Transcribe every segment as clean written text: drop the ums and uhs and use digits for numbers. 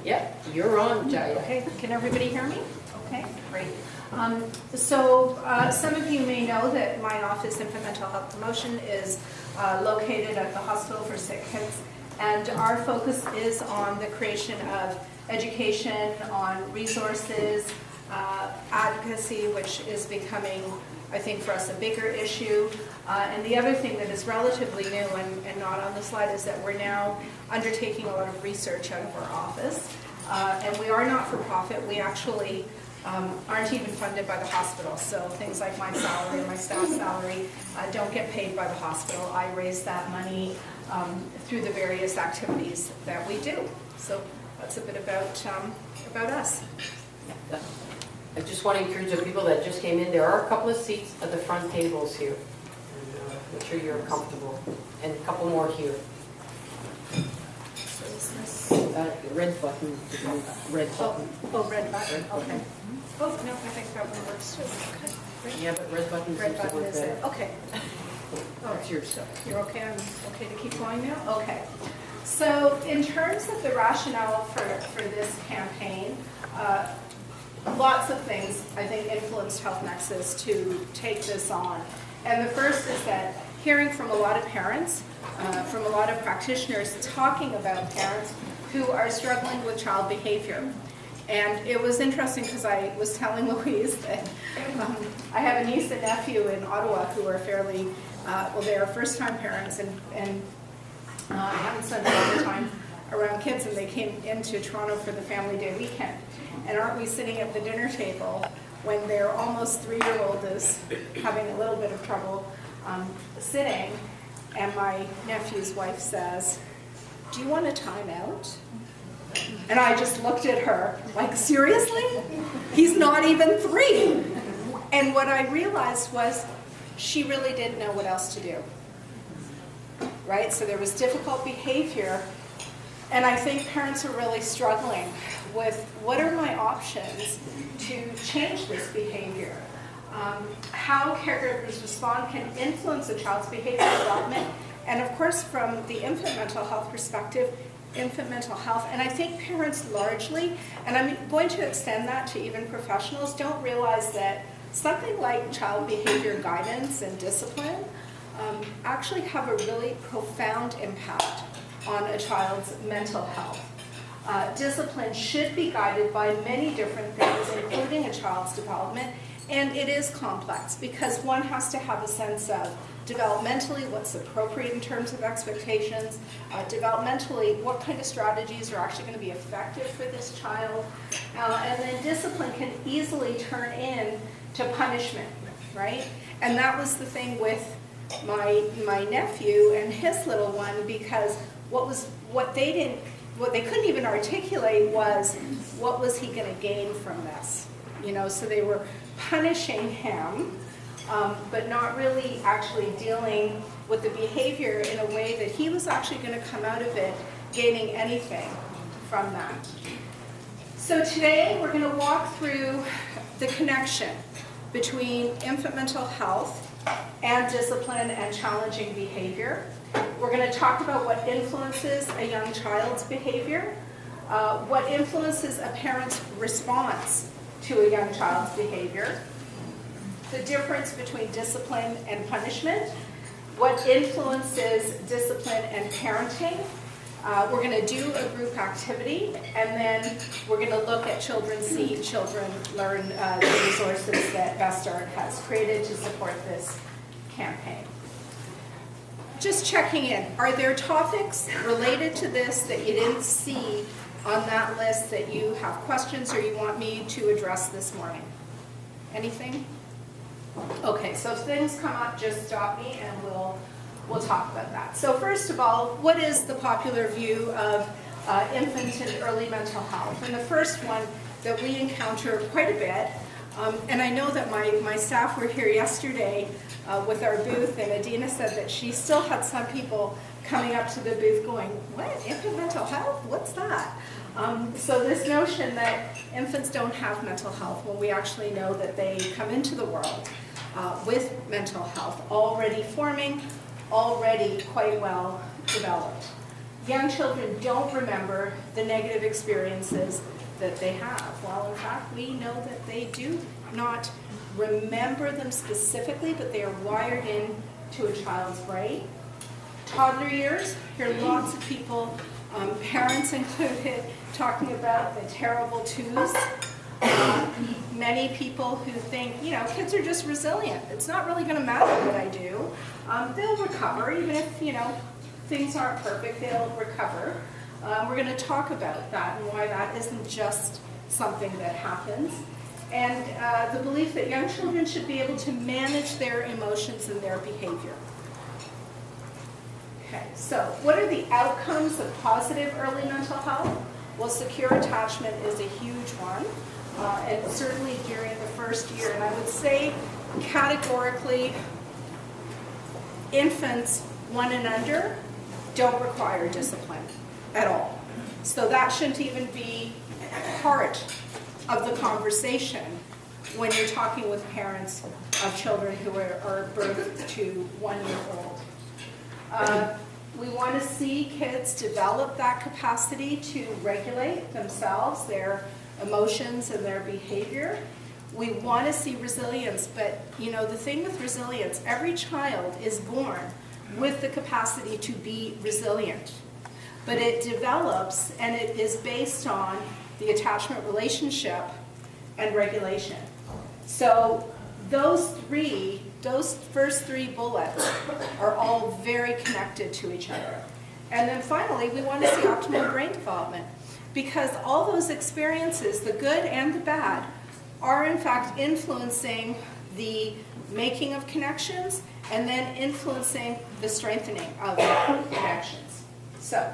Yep, you're on, Chaya. Okay, can everybody hear me? Okay, great. Some of you may know that my office, Infant Mental Health Promotion, is located at the Hospital for Sick Kids, and our focus is on the creation of education, on resources, advocacy, which is becoming, I think, for us a bigger issue. And the other thing that is relatively new and not on the slide is that we're now undertaking a lot of research out of our office. And we are not for profit. We actually aren't even funded by the hospital. So things like my salary and my staff's salary don't get paid by the hospital. I raise that money through the various activities that we do. So that's a bit about us. I just want to encourage the people that just came in, there are a couple of seats at the front tables here. Make sure you're comfortable. And a couple more here. So is this... Red button. Red button. Oh, red button. Okay. Oh, no, I think that one works too. Okay. Yeah, but red button Red seems to button work is there. better. Okay. That's your stuff. You're okay? I'm okay to keep going now? Okay. So in terms of the rationale for this campaign, lots of things, I think, influenced Health Nexus to take this on. And the first is that hearing from a lot of parents, from a lot of practitioners, talking about parents who are struggling with child behavior. And it was interesting because I was telling Louise that I have a niece and nephew in Ottawa who are fairly, well, they are first-time parents and haven't spent a lot of time around kids, and they came into Toronto for the Family Day weekend. And aren't we sitting at the dinner table when their almost 3-year-old is having a little bit of trouble sitting, and my nephew's wife says, "Do you want a time out?" And I just looked at her like, seriously? He's not even 3. And what I realized was she really didn't know what else to do. Right? So there was difficult behavior. And I think parents are really struggling with what are my options to change this behavior? How caregivers respond can influence a child's behavior development. And of course, from the infant mental health perspective, infant mental health, and I think parents largely, and I'm going to extend that to even professionals, don't realize that something like child behavior guidance and discipline actually have a really profound impact on a child's mental health. Discipline should be guided by many different things, including a child's development, and it is complex because one has to have a sense of developmentally what's appropriate in terms of expectations, developmentally what kind of strategies are actually going to be effective for this child, and then discipline can easily turn into punishment, right? And that was the thing with my nephew and his little one, because what they couldn't even articulate was what was he going to gain from this, you know? So they were punishing him, but not really actually dealing with the behavior in a way that he was actually going to come out of it gaining anything from that. So today we're going to walk through the connection between infant mental health and discipline and challenging behavior. We're going to talk about what influences a young child's behavior, what influences a parent's response to a young child's behavior, the difference between discipline and punishment, what influences discipline and parenting. We're going to do a group activity, and then we're going to look at Children See, Children Learn, the resources that Best Start has created to support this campaign. Just checking in, are there topics related to this that you didn't see on that list that you have questions or you want me to address this morning? Anything? Okay, so if things come up, just stop me and we'll talk about that. So first of all, what is the popular view of infant and early mental health? And the first one that we encounter quite a bit, and I know that my staff were here yesterday with our booth, and Adina said that she still had some people coming up to the booth going, "What, infant mental health? What's that?" So this notion that infants don't have mental health, when we actually know that they come into the world with mental health already forming, already quite well developed. young children don't remember the negative experiences that they have. Well, in fact, we know that they do not remember them specifically, but they are wired into a child's brain. Toddler years, hear lots of people, parents included, talking about the terrible twos. Many people who think, you know, kids are just resilient. It's not really going to matter what I do. They'll recover, even if, you know, things aren't perfect, they'll recover. We're going to talk about that and why that isn't just something that happens. And the belief that young children should be able to manage their emotions and their behavior. Okay, so what are the outcomes of positive early mental health? Well, secure attachment is a huge one, and certainly during the first year. And I would say categorically, infants 1 and under don't require discipline at all. So that shouldn't even be part of the conversation when you're talking with parents of children who are birthed to 1 year old. We want to see kids develop that capacity to regulate themselves, their emotions and their behavior. We want to see resilience, but you know, the thing with resilience, every child is born with the capacity to be resilient. But it develops, and it is based on the attachment relationship and regulation. So those first three bullets are all very connected to each other. And then finally, we want to see optimal brain development, because all those experiences, the good and the bad, are in fact influencing the making of connections and then influencing the strengthening of connections. So,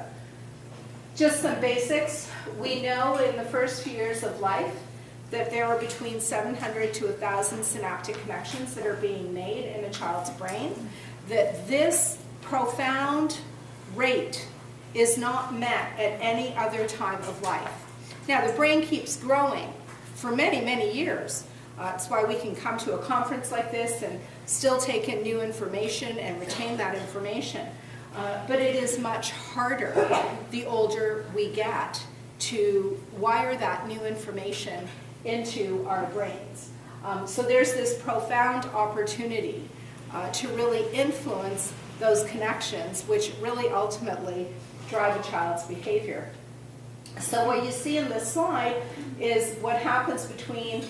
just some basics. We know in the first few years of life that there are between 700 to 1,000 synaptic connections that are being made in a child's brain, that this profound rate is not met at any other time of life. Now, the brain keeps growing for many, many years. It's why we can come to a conference like this and still take in new information and retain that information. But it is much harder the older we get to wire that new information into our brains. So there's this profound opportunity to really influence those connections, which really ultimately drive a child's behavior. So what you see in this slide is what happens between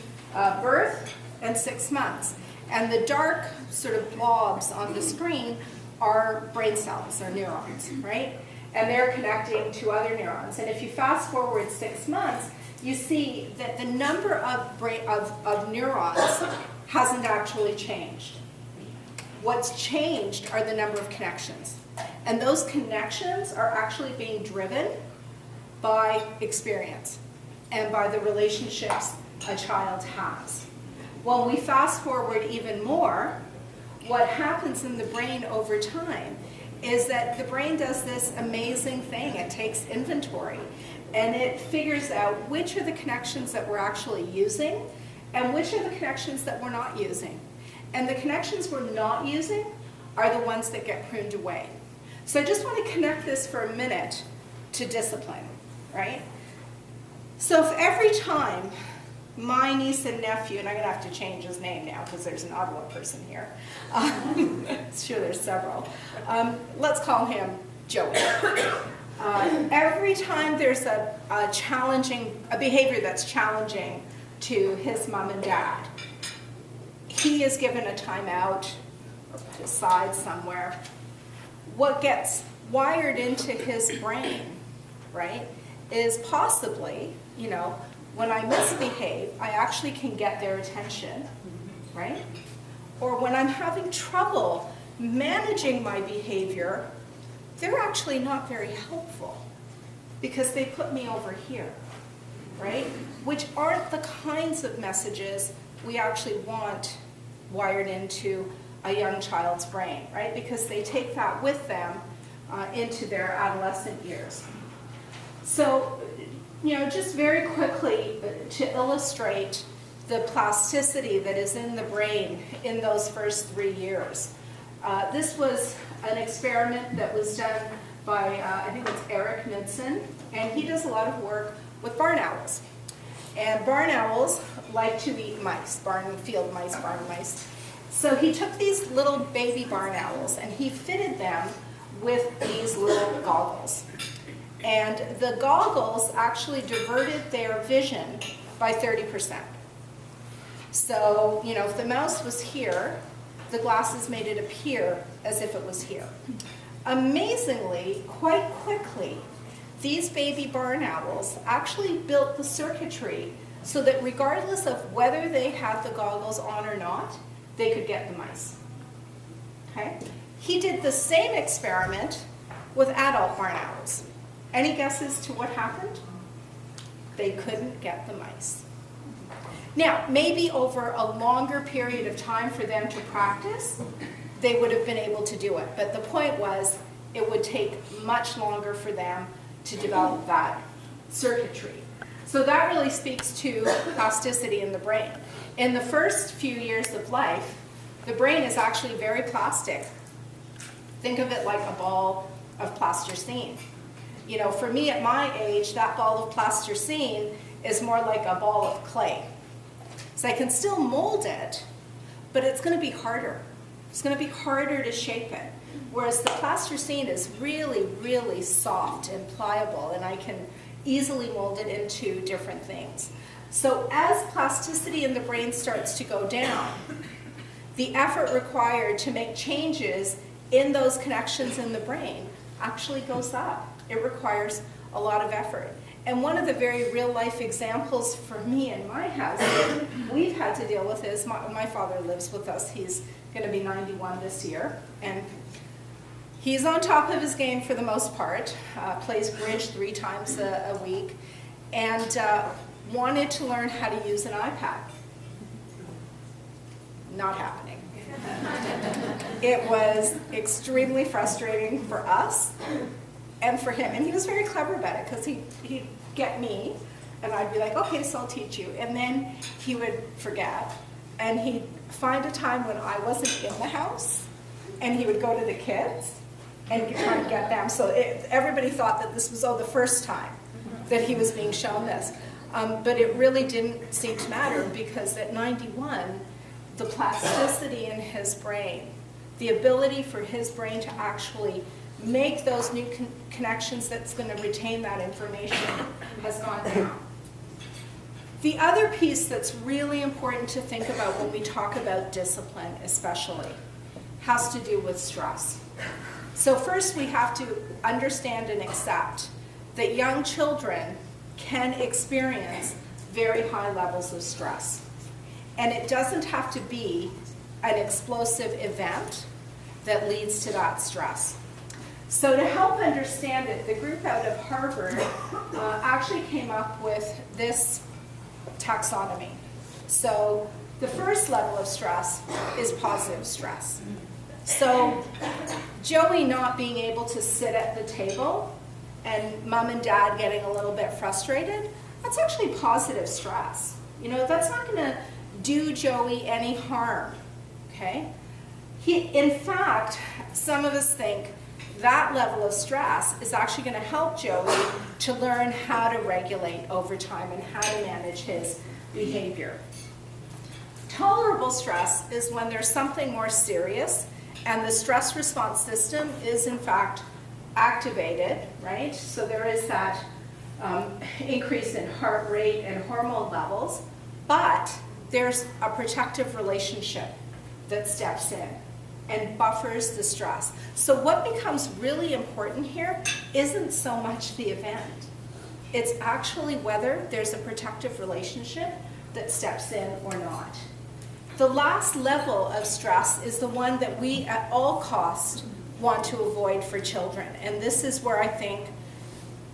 birth and 6 months. And the dark sort of blobs on the screen are brain cells, or neurons, right? And they're connecting to other neurons. And if you fast forward 6 months, you see that the number of neurons hasn't actually changed. What's changed are the number of connections. And those connections are actually being driven by experience and by the relationships a child has. When we fast forward even more, what happens in the brain over time is that the brain does this amazing thing. It takes inventory and it figures out which are the connections that we're actually using and which are the connections that we're not using. And the connections we're not using are the ones that get pruned away. So I just want to connect this for a minute to discipline, right? So if every time my niece and nephew, and I'm going to have to change his name now because there's an Ottawa person here. Sure, there's several. Let's call him Joey. Every time there's a behavior that's challenging to his mom and dad, he is given a timeout or put aside somewhere. What gets wired into his brain, right, is possibly, you know, when I misbehave, I actually can get their attention, right? Or when I'm having trouble managing my behavior, they're actually not very helpful because they put me over here, right? Which aren't the kinds of messages we actually want wired into a young child's brain, right? Because they take that with them into their adolescent years. So, you know, just very quickly to illustrate the plasticity that is in the brain in those first 3 years. This was an experiment that was done by, I think it's Eric Knudsen, and he does a lot of work with barn owls. And barn owls like to eat mice, field mice, barn mice. So he took these little baby barn owls and he fitted them with these little goggles. And the goggles actually diverted their vision by 30%. So, you know, if the mouse was here, the glasses made it appear as if it was here. Amazingly, quite quickly, these baby barn owls actually built the circuitry so that regardless of whether they had the goggles on or not, they could get the mice. Okay? He did the same experiment with adult barn owls. Any guesses to what happened? They couldn't get the mice. Now, maybe over a longer period of time for them to practice, they would have been able to do it. But the point was, it would take much longer for them to develop that circuitry. So that really speaks to plasticity in the brain. In the first few years of life, the brain is actually very plastic. Think of it like a ball of plasticine. You know, for me at my age, that ball of plasticine is more like a ball of clay. So I can still mold it, but it's going to be harder. It's going to be harder to shape it. Whereas the plasticine is really, really soft and pliable, and I can easily mold it into different things. So as plasticity in the brain starts to go down, the effort required to make changes in those connections in the brain actually goes up. It requires a lot of effort. And one of the very real-life examples for me in my house that we've had to deal with is my father lives with us. He's going to be 91 this year, and he's on top of his game for the most part, plays bridge 3 times a week, and wanted to learn how to use an iPad. Not happening. It was extremely frustrating for us and for him. And he was very clever about it because he'd get me and I'd be like, okay, so I'll teach you. And then he would forget. And he'd find a time when I wasn't in the house and he would go to the kids and try and get them. So everybody thought that this was, the first time that he was being shown this. But it really didn't seem to matter because at 91, the plasticity in his brain, the ability for his brain to actually make those new connections that's going to retain that information has gone down. The other piece that's really important to think about when we talk about discipline especially has to do with stress. So first we have to understand and accept that young children can experience very high levels of stress. And it doesn't have to be an explosive event that leads to that stress. So to help understand it, the group out of Harvard actually came up with this taxonomy. So the first level of stress is positive stress. So Joey not being able to sit at the table and mom and dad getting a little bit frustrated, that's actually positive stress. You know, that's not going to do Joey any harm, okay? In fact, some of us think that level of stress is actually going to help Joey to learn how to regulate over time and how to manage his behavior. Tolerable stress is when there's something more serious and the stress response system is in fact activated, right? So there is that increase in heart rate and hormone levels, but there's a protective relationship that steps in and buffers the stress. So what becomes really important here isn't so much the event. It's actually whether there's a protective relationship that steps in or not. The last level of stress is the one that we at all costs want to avoid for children. And this is where I think,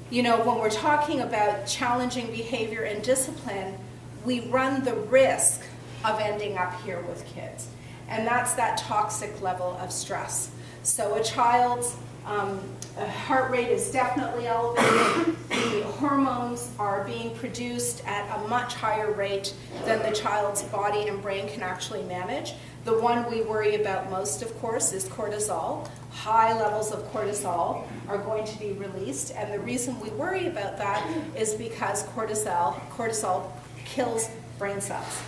you know, when we're talking about challenging behavior and discipline, we run the risk of ending up here with kids. And that's that toxic level of stress. So a child's Heart rate is definitely elevated. The hormones are being produced at a much higher rate than the child's body and brain can actually manage. The one we worry about most, of course, is cortisol. High levels of cortisol are going to be released, and the reason we worry about that is because cortisol kills brain cells.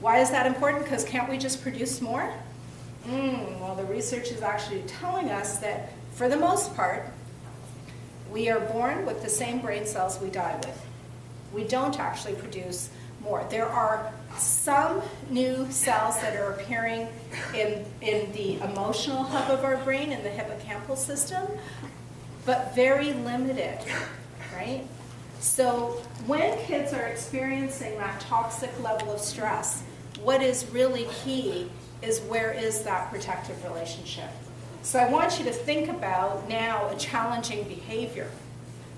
Why is that important? Because can't we just produce more? Well, the research is actually telling us that for the most part, we are born with the same brain cells we die with. We don't actually produce more. There are some new cells that are appearing in the emotional hub of our brain, in the hippocampal system, but very limited, right? So when kids are experiencing that toxic level of stress, what is really key is where is that protective relationship? So I want you to think about now a challenging behavior,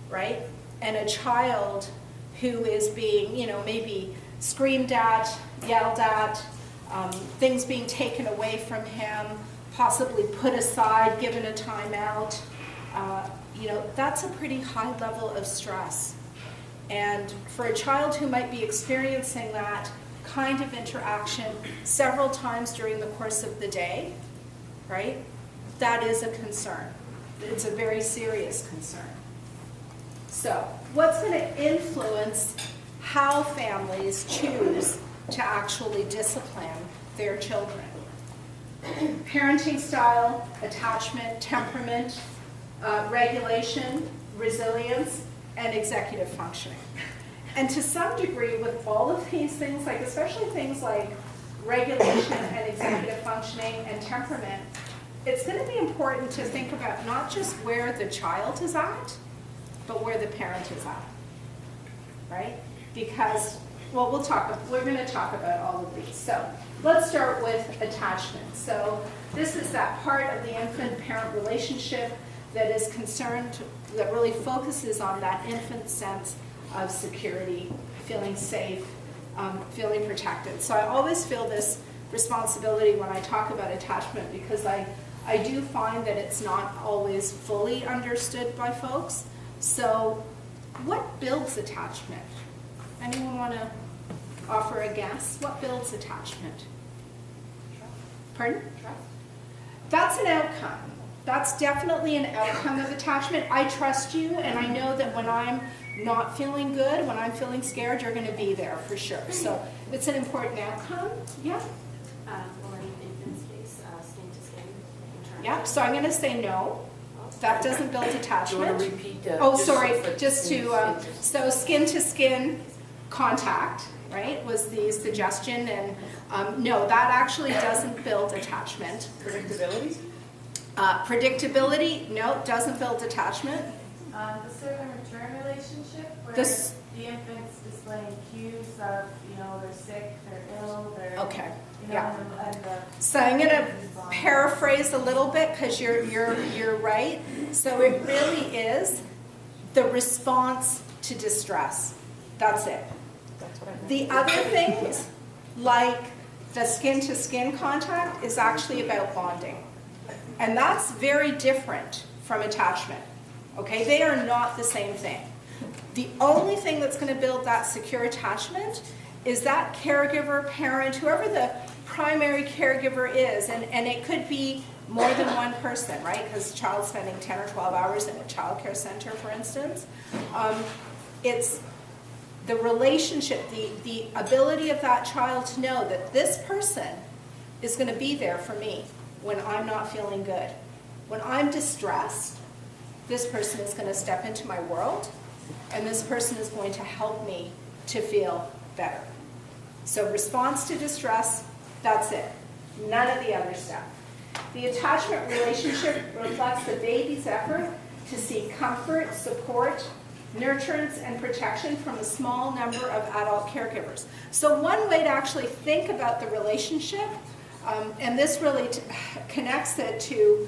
right? And a child who is being, maybe screamed at, yelled at, things being taken away from him, possibly put aside, given a timeout. That's a pretty high level of stress. And for a child who might be experiencing that kind of interaction several times during the course of the day, right? That is a concern. It's a very serious concern. So, what's going to influence how families choose to actually discipline their children? Parenting style, attachment, temperament, regulation, resilience, and executive functioning. And to some degree, with all of these things, like especially things like regulation and executive functioning and temperament, it's going to be important to think about not just where the child is at, but where the parent is at, right? Because, well, we're going to talk about all of these. So let's start with attachment. So this is that part of the infant-parent relationship that is concerned, that really focuses on that infant sense of security, feeling safe, feeling protected. So I always feel this responsibility when I talk about attachment because I do find that it's not always fully understood by folks. So what builds attachment? Anyone want to offer a guess? What builds attachment? Pardon? Trust. That's an outcome. That's definitely an outcome of attachment. I trust you, and I know that when I'm not feeling good, when I'm feeling scared, you're going to be there for sure. So it's an important outcome. Yeah? Learning infants face skin to skin. Yeah, so I'm going to say no. That doesn't build attachment. Do you want to repeat that? Oh, sorry, just to, so skin to skin contact, right, was the suggestion, and no, that actually doesn't build attachment. Predictability? Predictability, no, doesn't build attachment. The servant return relationship, where This- the infant's displaying cues of, they're sick, they're ill, they're, Okay, and yeah. the So I'm going to paraphrase a little bit because you're right. So it really is the response to distress. That's it. That's what I meant. The other things, like the skin-to-skin contact, is actually about bonding. And that's very different from attachment. Okay, they are not the same thing. The only thing that's going to build that secure attachment is that caregiver, parent, whoever the primary caregiver is, and it could be more than one person, right? Because a child's spending 10 or 12 hours in a child care center, for instance. It's the relationship, the ability of that child to know that this person is going to be there for me when I'm not feeling good. When I'm distressed, this person is going to step into my world, and this person is going to help me to feel better. So response to distress, that's it. None of the other stuff. The attachment relationship reflects the baby's effort to seek comfort, support, nurturance, and protection from a small number of adult caregivers. So one way to actually think about the relationship, and this really connects it to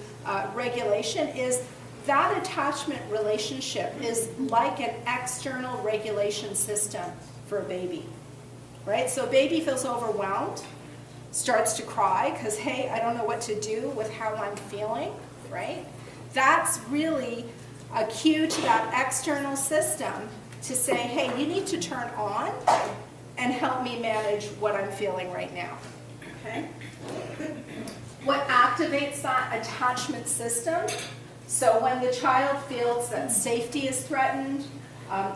regulation, is that attachment relationship is like an external regulation system for a baby, right? So a baby feels overwhelmed, starts to cry because, hey, I don't know what to do with how I'm feeling, right? that's really a cue to that external system to say, hey, you need to turn on and help me manage what I'm feeling right now. Okay? What activates that attachment system? So when the child feels that safety is threatened,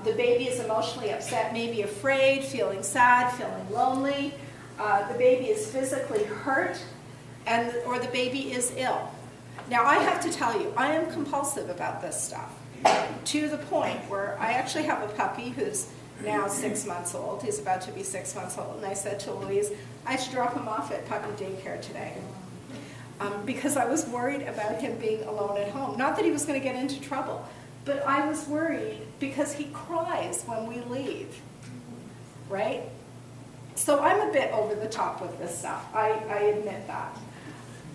the baby is emotionally upset, maybe afraid, feeling sad, feeling lonely, the baby is physically hurt, or the baby is ill. Now I have to tell you, I am compulsive about this stuff, to the point where I actually have a puppy who's now 6 months old. He's about to be 6 months old, and I said to Louise, I should drop him off at puppy daycare today. Because I was worried about him being alone at home. Not that he was going to get into trouble, but I was worried because he cries when we leave, right? So I'm a bit over the top with this stuff, I admit that.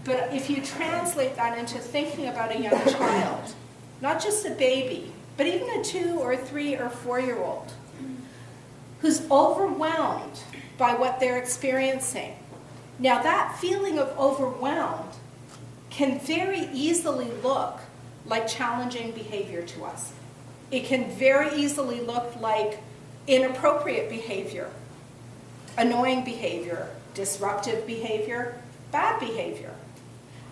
But if you translate that into thinking about a young child, not just a baby, but even a 2 or 3 or 4-year-old, who's overwhelmed by what they're experiencing. Now that feeling of overwhelmed can very easily look like challenging behavior to us. It can very easily look like inappropriate behavior, annoying behavior, disruptive behavior, bad behavior.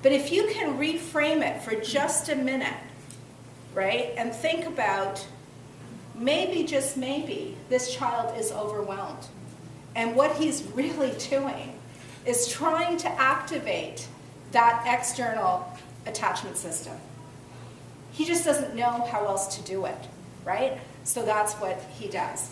But if you can reframe it for just a minute, right, and think about maybe, just maybe, this child is overwhelmed. And what he's really doing is trying to activate that external attachment system. He just doesn't know how else to do it, right? So that's what he does.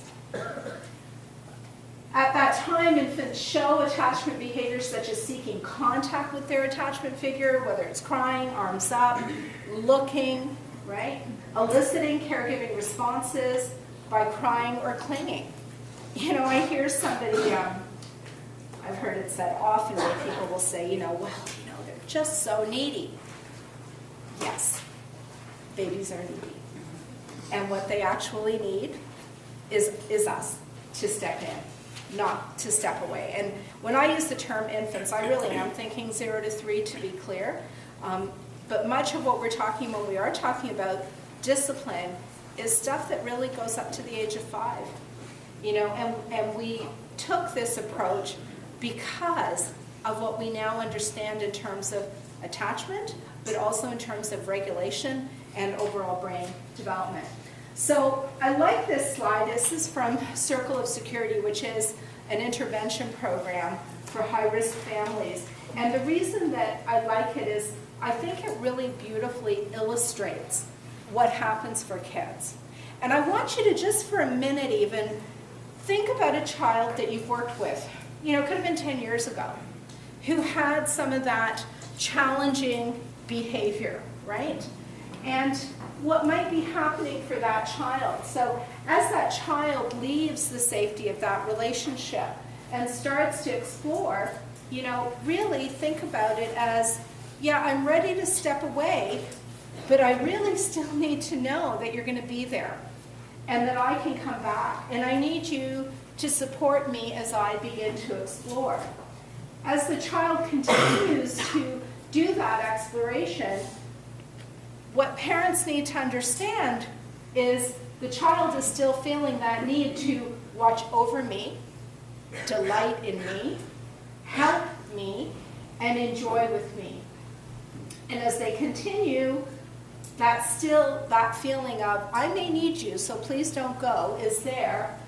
At that time, infants show attachment behaviors such as seeking contact with their attachment figure, whether it's crying, arms up, looking, right? Eliciting caregiving responses by crying or clinging. You know, I hear somebody, I've heard it said often where people will say, well, they're just so needy. Yes, babies are needy. And what they actually need is us to step in, not to step away. And when I use the term infants, I really am thinking 0 to 3, to be clear. But much of what we're talking when we are talking about discipline is stuff that really goes up to the age of 5. And we took this approach because of what we now understand in terms of attachment, but also in terms of regulation and overall brain development. So I like this slide. This is from Circle of Security, which is an intervention program for high-risk families. And the reason that I like it is I think it really beautifully illustrates what happens for kids. And I want you to just for a minute even think about a child that you've worked with, it could have been 10 years ago, who had some of that challenging behavior, right? And what might be happening for that child. So as that child leaves the safety of that relationship and starts to explore, really think about it as, yeah, I'm ready to step away, but I really still need to know that you're going to be there and that I can come back. And I need you to support me as I begin to explore. As the child continues to do that exploration, what parents need to understand is the child is still feeling that need to watch over me, delight in me, help me, and enjoy with me. And as they continue, that feeling of, I may need you, so please don't go, is there.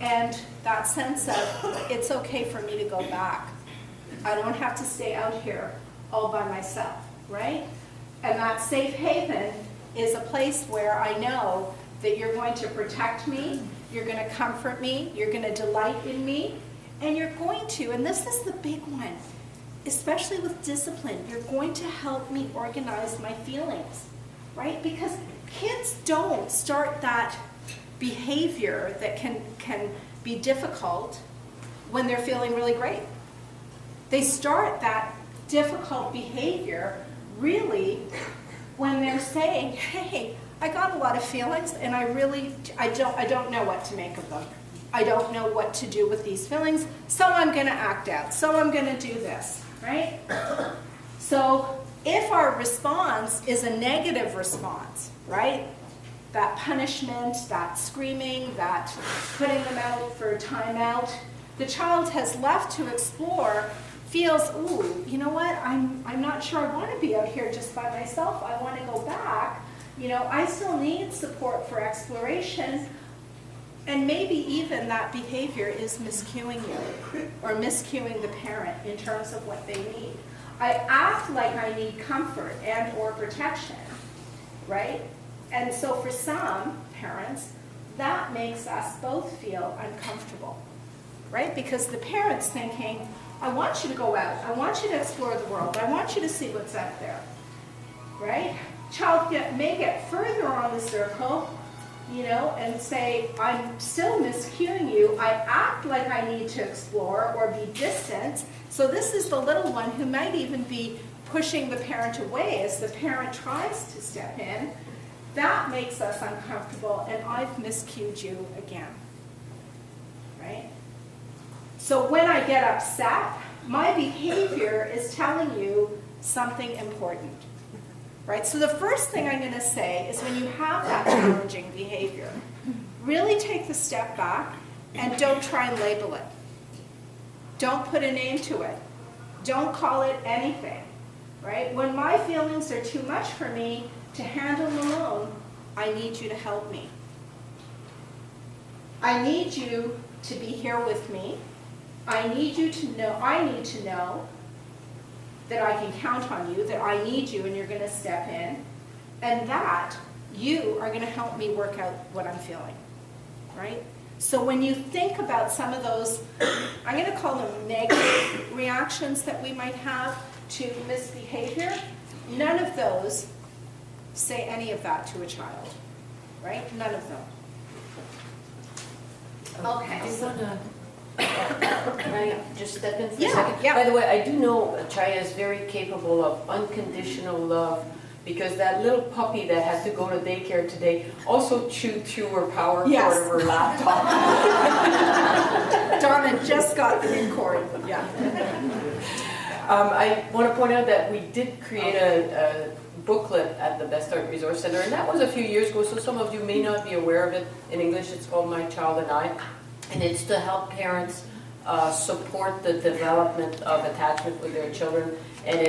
And that sense of, it's okay for me to go back. I don't have to stay out here all by myself, right? And that safe haven is a place where I know that you're going to protect me, you're going to comfort me, you're going to delight in me, and you're going to, and this is the big one, especially with discipline, you're going to help me organize my feelings, right? Because kids don't start that behavior that can be difficult when they're feeling really great. They start that difficult behavior really when they're saying, hey, I got a lot of feelings and I don't know what to make of them. I don't know what to do with these feelings, so I'm going to act out, so I'm going to do this, right? So If our response is a negative response, right? That punishment, that screaming, that putting them out for timeout, the child has left to explore, feels, ooh, you know what, I'm not sure I want to be out here just by myself, I want to go back. You know, I still need support for exploration, and maybe even that behavior is miscuing you, or miscuing the parent in terms of what they need. I act like I need comfort and or protection, right? And so for some parents, that makes us both feel uncomfortable, right? Because the parent's thinking, I want you to go out, I want you to explore the world, I want you to see what's out there, right? Child may get further on the circle, you know, and say, I'm still miscuing you, I act like I need to explore or be distant. So this is the little one who might even be pushing the parent away as the parent tries to step in. That makes us uncomfortable, and I've miscued you again, right? So when I get upset, my behavior is telling you something important, right? So the first thing I'm going to say is when you have that challenging behavior, really take the step back and don't try and label it. Don't put a name to it. Don't call it anything, right? When my feelings are too much for me to handle alone, I need you to help me. I need you to be here with me. I need to know that I can count on you, that I need you and you're going to step in, and that you are going to help me work out what I'm feeling, right? So when you think about some of those, I'm going to call them negative reactions that we might have to misbehavior, none of those say any of that to a child, right? None of them. Okay. Can I just step in for a Yeah, second? yeah. By the way, I do know Chaya is very capable of unconditional love, because that little puppy that has to go to daycare today also chewed through her power cord Yes. of her laptop. Donna just got the new cord, yeah. I want to point out that we did create a booklet at the Best Start Resource Center, and that was a few years ago, so some of you may not be aware of it. In English, it's called My Child and I, and it's to help parents support the development of attachment with their children. And